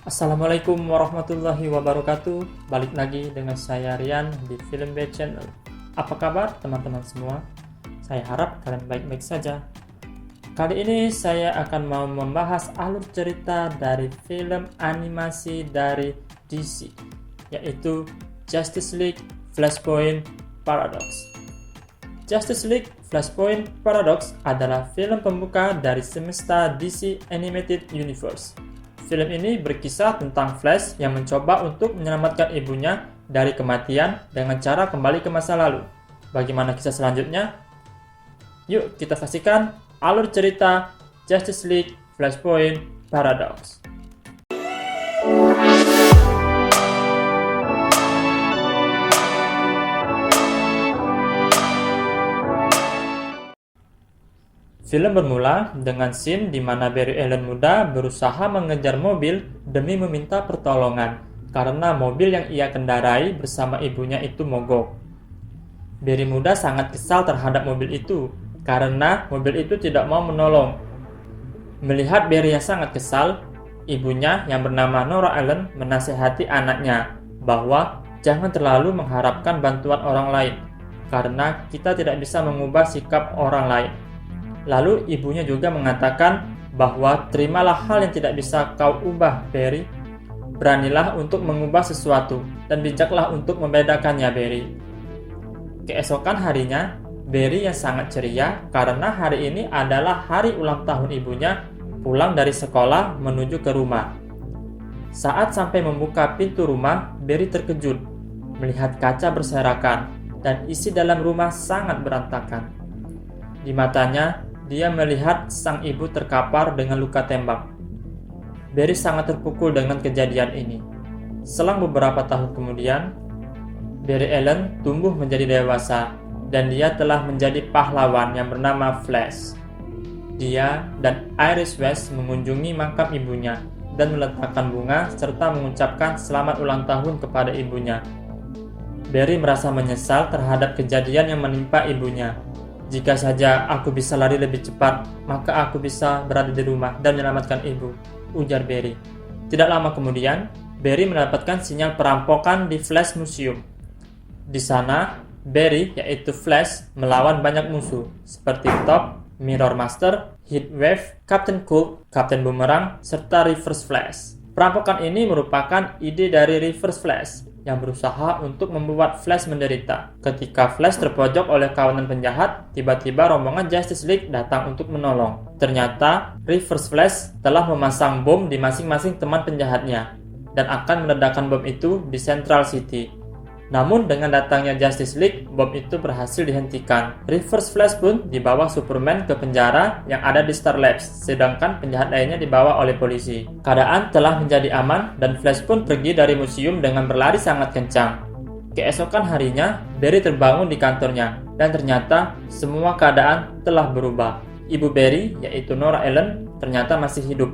Assalamualaikum warahmatullahi wabarakatuh. Balik lagi dengan saya Rian di Film Bay Channel. Apa kabar teman-teman semua? Saya harap kalian baik-baik saja. Kali ini saya akan mau membahas alur cerita dari film animasi dari DC, yaitu Justice League Flashpoint Paradox. Justice League Flashpoint Paradox adalah film pembuka dari semesta DC Animated Universe. Film ini berkisah tentang Flash yang mencoba untuk menyelamatkan ibunya dari kematian dengan cara kembali ke masa lalu. Bagaimana kisah selanjutnya? Yuk kita saksikan alur cerita Justice League Flashpoint Paradox. Film bermula dengan scene di mana Barry Allen muda berusaha mengejar mobil demi meminta pertolongan karena mobil yang ia kendarai bersama ibunya itu mogok. Barry muda sangat kesal terhadap mobil itu karena mobil itu tidak mau menolong. Melihat Barry yang sangat kesal, ibunya yang bernama Nora Allen menasihati anaknya bahwa jangan terlalu mengharapkan bantuan orang lain karena kita tidak bisa mengubah sikap orang lain. Lalu ibunya juga mengatakan bahwa terimalah hal yang tidak bisa kau ubah, Barry. Beranilah untuk mengubah sesuatu dan bijaklah untuk membedakannya, Barry. Keesokan harinya, Barry yang sangat ceria karena hari ini adalah hari ulang tahun ibunya pulang dari sekolah menuju ke rumah. Saat sampai membuka pintu rumah, Barry terkejut melihat kaca berserakan dan isi dalam rumah sangat berantakan. Di matanya, dia melihat sang ibu terkapar dengan luka tembak. Barry sangat terpukul dengan kejadian ini. Selang beberapa tahun kemudian, Barry Allen tumbuh menjadi dewasa dan dia telah menjadi pahlawan yang bernama Flash. Dia dan Iris West mengunjungi makam ibunya dan meletakkan bunga serta mengucapkan selamat ulang tahun kepada ibunya. Barry merasa menyesal terhadap kejadian yang menimpa ibunya. Jika saja aku bisa lari lebih cepat, maka aku bisa berada di rumah dan menyelamatkan ibu, ujar Barry. Tidak lama kemudian, Barry mendapatkan sinyal perampokan di Flash Museum. Di sana, Barry, yaitu Flash, melawan banyak musuh, seperti Top, Mirror Master, Heatwave, Captain Cold, Captain Boomerang, serta Reverse Flash. Perampokan ini merupakan ide dari Reverse Flash, yang berusaha untuk membuat Flash menderita. Ketika Flash terpojok oleh kawanan penjahat, tiba-tiba rombongan Justice League datang untuk menolong. Ternyata, Reverse Flash telah memasang bom di masing-masing teman penjahatnya dan akan meledakkan bom itu di Central City. Namun dengan datangnya Justice League, bom itu berhasil dihentikan. Reverse Flash pun dibawa Superman ke penjara yang ada di Star Labs, sedangkan penjahat lainnya dibawa oleh polisi. Keadaan telah menjadi aman dan Flash pun pergi dari museum dengan berlari sangat kencang. Keesokan harinya, Barry terbangun di kantornya dan ternyata semua keadaan telah berubah. Ibu Barry, yaitu Nora Allen, ternyata masih hidup.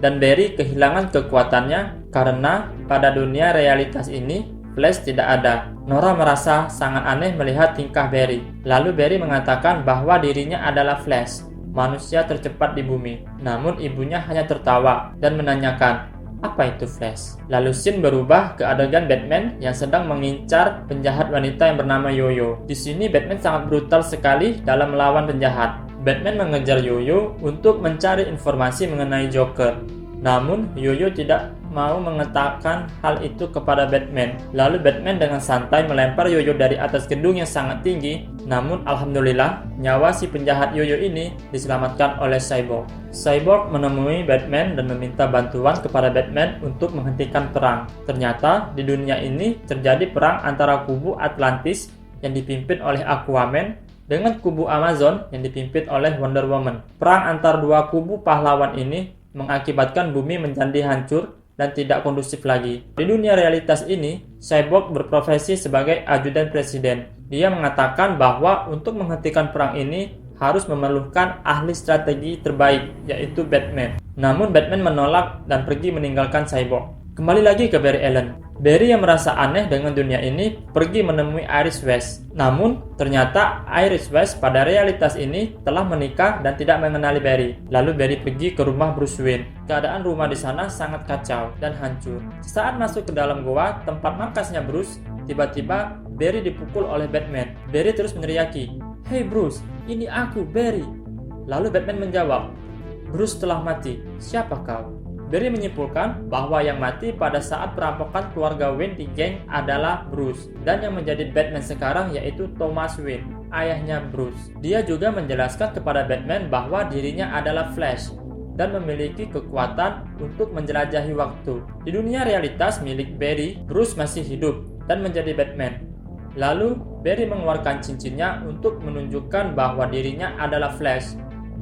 Dan Barry kehilangan kekuatannya karena pada dunia realitas ini Flash tidak ada. Nora merasa sangat aneh melihat tingkah Barry. Lalu Barry mengatakan bahwa dirinya adalah Flash, manusia tercepat di bumi. Namun ibunya hanya tertawa dan menanyakan, apa itu Flash? Lalu scene berubah ke adegan Batman yang sedang mengincar penjahat wanita yang bernama Yo-Yo. Di sini Batman sangat brutal sekali dalam melawan penjahat. Batman mengejar Yo-Yo untuk mencari informasi mengenai Joker. Namun, Yo-Yo tidak mau mengatakan hal itu kepada Batman. Lalu Batman dengan santai melempar Yo-Yo dari atas gedung yang sangat tinggi. Namun, alhamdulillah, nyawa si penjahat Yo-Yo ini diselamatkan oleh Cyborg. Cyborg menemui Batman dan meminta bantuan kepada Batman untuk menghentikan perang. Ternyata, di dunia ini terjadi perang antara kubu Atlantis yang dipimpin oleh Aquaman dengan kubu Amazon yang dipimpin oleh Wonder Woman. Perang antar dua kubu pahlawan ini mengakibatkan bumi menjadi hancur dan tidak kondusif lagi. Di dunia realitas ini, Cyborg berprofesi sebagai ajudan presiden. Dia mengatakan bahwa untuk menghentikan perang ini harus memerlukan ahli strategi terbaik, yaitu Batman. Namun Batman menolak dan pergi meninggalkan Cyborg. Kembali lagi ke Barry Allen. Barry yang merasa aneh dengan dunia ini pergi menemui Iris West. Namun, ternyata Iris West pada realitas ini telah menikah dan tidak mengenali Barry. Lalu Barry pergi ke rumah Bruce Wayne. Keadaan rumah di sana sangat kacau dan hancur. Saat masuk ke dalam goa tempat markasnya Bruce, tiba-tiba Barry dipukul oleh Batman. Barry terus meneriaki, "Hey Bruce, ini aku, Barry." Lalu Batman menjawab, "Bruce telah mati. Siapa kau?" Barry menyimpulkan bahwa yang mati pada saat perampokan keluarga Wayne di geng adalah Bruce, dan yang menjadi Batman sekarang yaitu Thomas Wayne, ayahnya Bruce. Dia juga menjelaskan kepada Batman bahwa dirinya adalah Flash dan memiliki kekuatan untuk menjelajahi waktu. Di dunia realitas milik Barry, Bruce masih hidup dan menjadi Batman. Lalu, Barry mengeluarkan cincinnya untuk menunjukkan bahwa dirinya adalah Flash.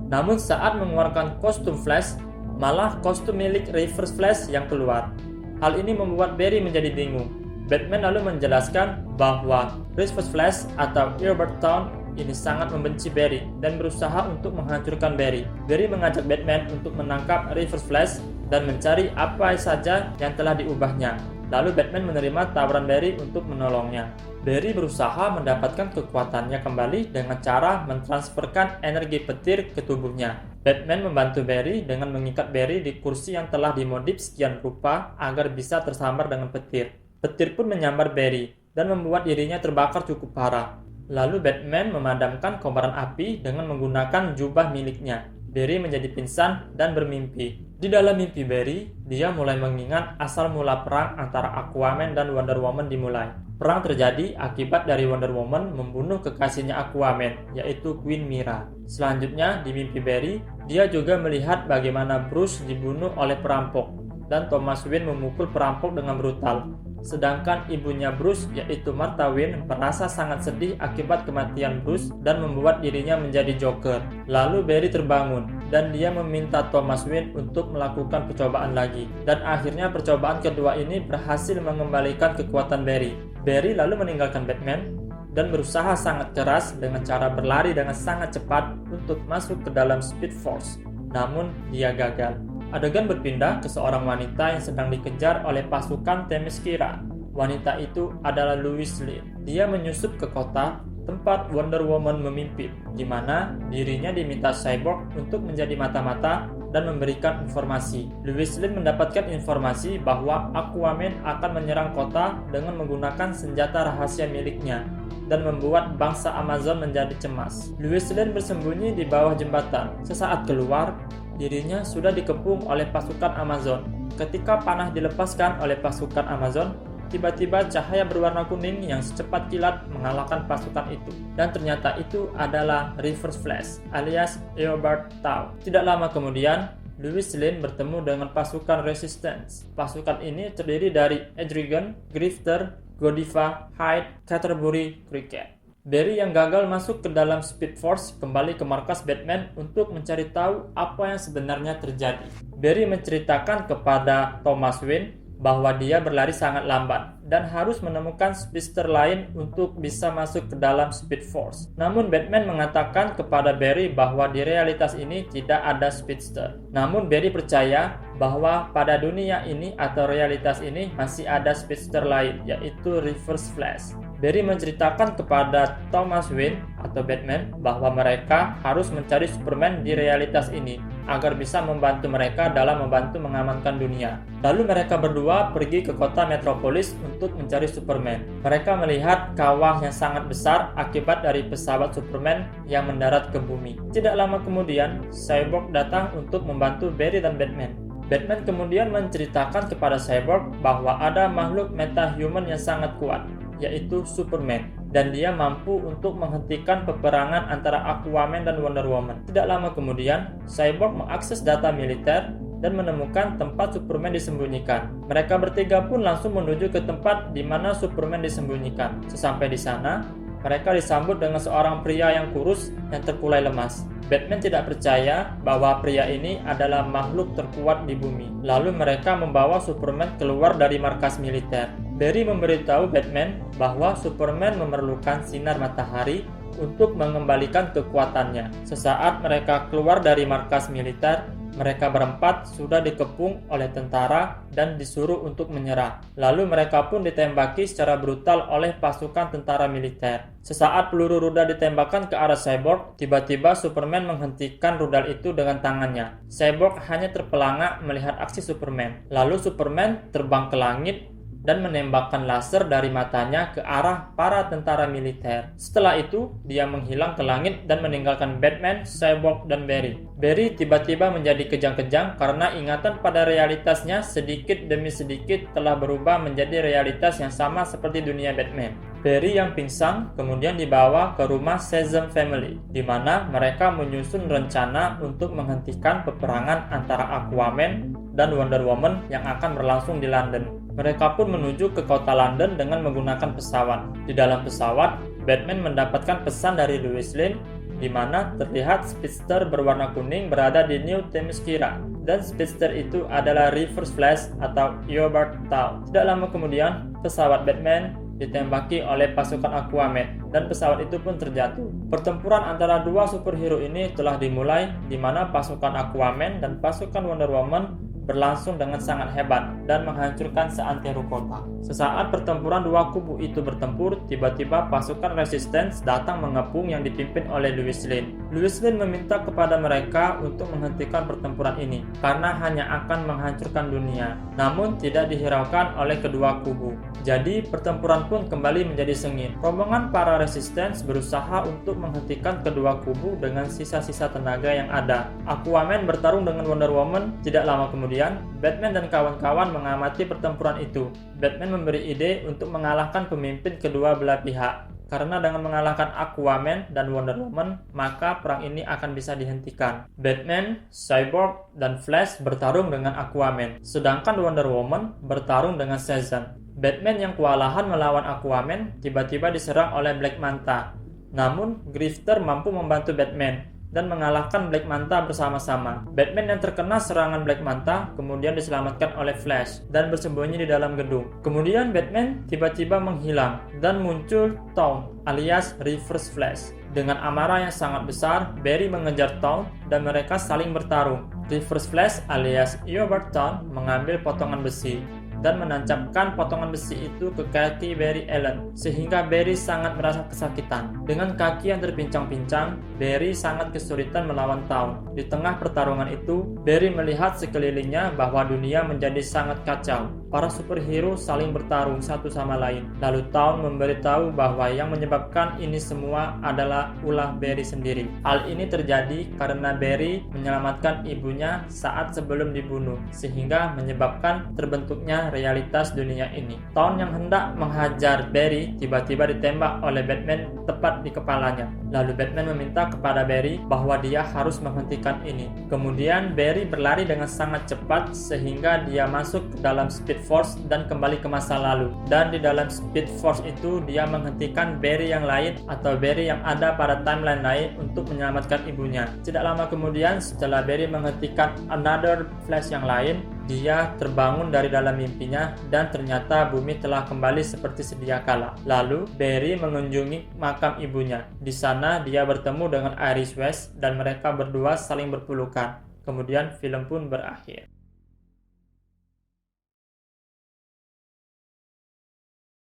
Namun saat mengeluarkan kostum Flash, malah kostum milik Reverse Flash yang keluar. Hal ini membuat Barry menjadi bingung. Batman lalu menjelaskan bahwa Reverse Flash atau Albert Town ini sangat membenci Barry dan berusaha untuk menghancurkan Barry. Barry mengajak Batman untuk menangkap Reverse Flash dan mencari apa saja yang telah diubahnya. Lalu Batman menerima tawaran Barry untuk menolongnya. Barry berusaha mendapatkan kekuatannya kembali dengan cara mentransferkan energi petir ke tubuhnya. Batman membantu Barry dengan mengikat Barry di kursi yang telah dimodif sekian rupa agar bisa tersambar dengan petir. Petir pun menyambar Barry dan membuat dirinya terbakar cukup parah. Lalu Batman memadamkan kobaran api dengan menggunakan jubah miliknya. Barry menjadi pingsan dan bermimpi. Di dalam mimpi Barry, dia mulai mengingat asal mula perang antara Aquaman dan Wonder Woman dimulai. Perang terjadi akibat dari Wonder Woman membunuh kekasihnya Aquaman, yaitu Queen Mira. Selanjutnya, di mimpi Barry, dia juga melihat bagaimana Bruce dibunuh oleh perampok, dan Thomas Wayne memukul perampok dengan brutal. Sedangkan ibunya Bruce, yaitu Martha Wayne, merasa sangat sedih akibat kematian Bruce dan membuat dirinya menjadi Joker. Lalu Barry terbangun, dan dia meminta Thomas Wayne untuk melakukan percobaan lagi. Dan akhirnya percobaan kedua ini berhasil mengembalikan kekuatan Barry. Barry lalu meninggalkan Batman dan berusaha sangat keras dengan cara berlari dengan sangat cepat untuk masuk ke dalam Speed Force. Namun, dia gagal. Adegan berpindah ke seorang wanita yang sedang dikejar oleh pasukan Themyscira. Wanita itu adalah Lois Lane. Dia menyusup ke kota tempat Wonder Woman memimpin, di mana dirinya diminta Cyborg untuk menjadi mata-mata dan memberikan informasi. Lois Lane mendapatkan informasi bahwa Aquaman akan menyerang kota dengan menggunakan senjata rahasia miliknya dan membuat bangsa Amazon menjadi cemas. Lois Lane bersembunyi di bawah jembatan. Sesaat keluar, dirinya sudah dikepung oleh pasukan Amazon. Ketika panah dilepaskan oleh pasukan Amazon, tiba-tiba cahaya berwarna kuning yang secepat kilat mengalahkan pasukan itu. Dan ternyata itu adalah Reverse Flash alias Albert Town. Tidak lama kemudian, Lois Lane bertemu dengan pasukan Resistance. Pasukan ini terdiri dari Etrigan, Grifter, Godiva, Hyde, Canterbury, Cricket. Barry yang gagal masuk ke dalam Speed Force kembali ke markas Batman untuk mencari tahu apa yang sebenarnya terjadi. Barry menceritakan kepada Thomas Wayne bahwa dia berlari sangat lambat dan harus menemukan speedster lain untuk bisa masuk ke dalam Speed Force. Namun Batman mengatakan kepada Barry bahwa di realitas ini tidak ada speedster. Namun Barry percaya bahwa pada dunia ini atau realitas ini masih ada speedster lain, yaitu Reverse Flash. Barry menceritakan kepada Thomas Wayne atau Batman bahwa mereka harus mencari Superman di realitas ini agar bisa membantu mereka dalam membantu mengamankan dunia. Lalu mereka berdua pergi ke kota Metropolis untuk mencari Superman. Mereka melihat kawah yang sangat besar akibat dari pesawat Superman yang mendarat ke bumi. Tidak lama kemudian, Cyborg datang untuk membantu Barry dan Batman. Batman kemudian menceritakan kepada Cyborg bahwa ada makhluk metahuman yang sangat kuat, yaitu Superman, dan dia mampu untuk menghentikan peperangan antara Aquaman dan Wonder Woman. Tidak lama kemudian, Cyborg mengakses data militer dan menemukan tempat Superman disembunyikan. Mereka bertiga pun langsung menuju ke tempat di mana Superman disembunyikan. Sesampai di sana, mereka disambut dengan seorang pria yang kurus yang terkulai lemas. Batman tidak percaya bahwa pria ini adalah makhluk terkuat di bumi. Lalu mereka membawa Superman keluar dari markas militer. Barry memberitahu Batman bahwa Superman memerlukan sinar matahari untuk mengembalikan kekuatannya. Sesaat mereka keluar dari markas militer, Mereka berempat sudah dikepung oleh tentara dan disuruh untuk menyerah. Lalu mereka pun ditembaki secara brutal oleh pasukan tentara militer. Sesaat peluru rudal ditembakkan ke arah Cyborg, tiba-tiba Superman menghentikan rudal itu dengan tangannya. Cyborg hanya terpelangak melihat aksi Superman. Lalu Superman terbang ke langit dan menembakkan laser dari matanya ke arah para tentara militer. Setelah itu, dia menghilang ke langit dan meninggalkan Batman, Cyborg, dan Barry. Barry tiba-tiba menjadi kejang-kejang karena ingatan pada realitasnya sedikit demi sedikit telah berubah menjadi realitas yang sama seperti dunia Batman. Barry yang pingsan kemudian dibawa ke rumah Shazam Family, di mana mereka menyusun rencana untuk menghentikan peperangan antara Aquaman dan Wonder Woman yang akan berlangsung di London. Mereka pun menuju ke kota London dengan menggunakan pesawat. Di dalam pesawat, Batman mendapatkan pesan dari Lois Lane di mana terlihat speedster berwarna kuning berada di New Themyscira, dan speedster itu adalah Reverse Flash atau Eobard Town. Tidak lama kemudian, pesawat Batman ditembaki oleh pasukan Aquaman dan pesawat itu pun terjatuh. Pertempuran antara dua superhero ini telah dimulai di mana pasukan Aquaman dan pasukan Wonder Woman berlangsung dengan sangat hebat dan menghancurkan seantero kota. Sesaat pertempuran dua kubu itu bertempur, tiba-tiba pasukan Resistance datang mengepung yang dipimpin oleh Lois Lane. Lois Lane meminta kepada mereka untuk menghentikan pertempuran ini karena hanya akan menghancurkan dunia, namun tidak dihiraukan oleh kedua kubu. Jadi pertempuran pun kembali menjadi sengit. Rombongan para Resistance berusaha untuk menghentikan kedua kubu dengan sisa-sisa tenaga yang ada. Aquaman bertarung dengan Wonder Woman. Tidak lama kemudian, Batman dan kawan-kawan mengamati pertempuran itu. Batman memberi ide untuk mengalahkan pemimpin kedua belah pihak. Karena dengan mengalahkan Aquaman dan Wonder Woman, maka perang ini akan bisa dihentikan. Batman, Cyborg, dan Flash bertarung dengan Aquaman, sedangkan Wonder Woman bertarung dengan Shazam. Batman yang kewalahan melawan Aquaman tiba-tiba diserang oleh Black Manta. Namun, Grifter mampu membantu Batman dan mengalahkan Black Manta bersama-sama. Batman yang terkena serangan Black Manta kemudian diselamatkan oleh Flash dan bersembunyi di dalam gedung. Kemudian Batman tiba-tiba menghilang dan muncul Town alias Reverse Flash. Dengan amarah yang sangat besar, Barry mengejar Town dan mereka saling bertarung. Reverse Flash alias Eobard Town mengambil potongan besi dan menancapkan potongan besi itu ke kaki Barry Allen, sehingga Barry sangat merasa kesakitan. Dengan kaki yang terpincang-pincang, Barry sangat kesulitan melawan Town. Di tengah pertarungan itu, Barry melihat sekelilingnya bahwa dunia menjadi sangat kacau. Para superhero saling bertarung satu sama lain. Lalu Town memberitahu bahwa yang menyebabkan ini semua adalah ulah Barry sendiri. Hal ini terjadi karena Barry menyelamatkan ibunya saat sebelum dibunuh, sehingga menyebabkan terbentuknya realitas dunia ini. Town yang hendak menghajar Barry tiba-tiba ditembak oleh Batman tepat di kepalanya. Lalu Batman meminta kepada Barry bahwa dia harus menghentikan ini. Kemudian Barry berlari dengan sangat cepat sehingga dia masuk ke dalam Speed Force dan kembali ke masa lalu. Dan di dalam Speed Force itu dia menghentikan Barry yang lain atau Barry yang ada pada timeline lain untuk menyelamatkan ibunya. Tidak lama kemudian setelah Barry menghentikan Another Flash yang lain, dia terbangun dari dalam mimpinya dan ternyata bumi telah kembali seperti sedia kala. Lalu Barry mengunjungi makam ibunya. Di sana dia bertemu dengan Iris West dan mereka berdua saling berpelukan. Kemudian film pun berakhir.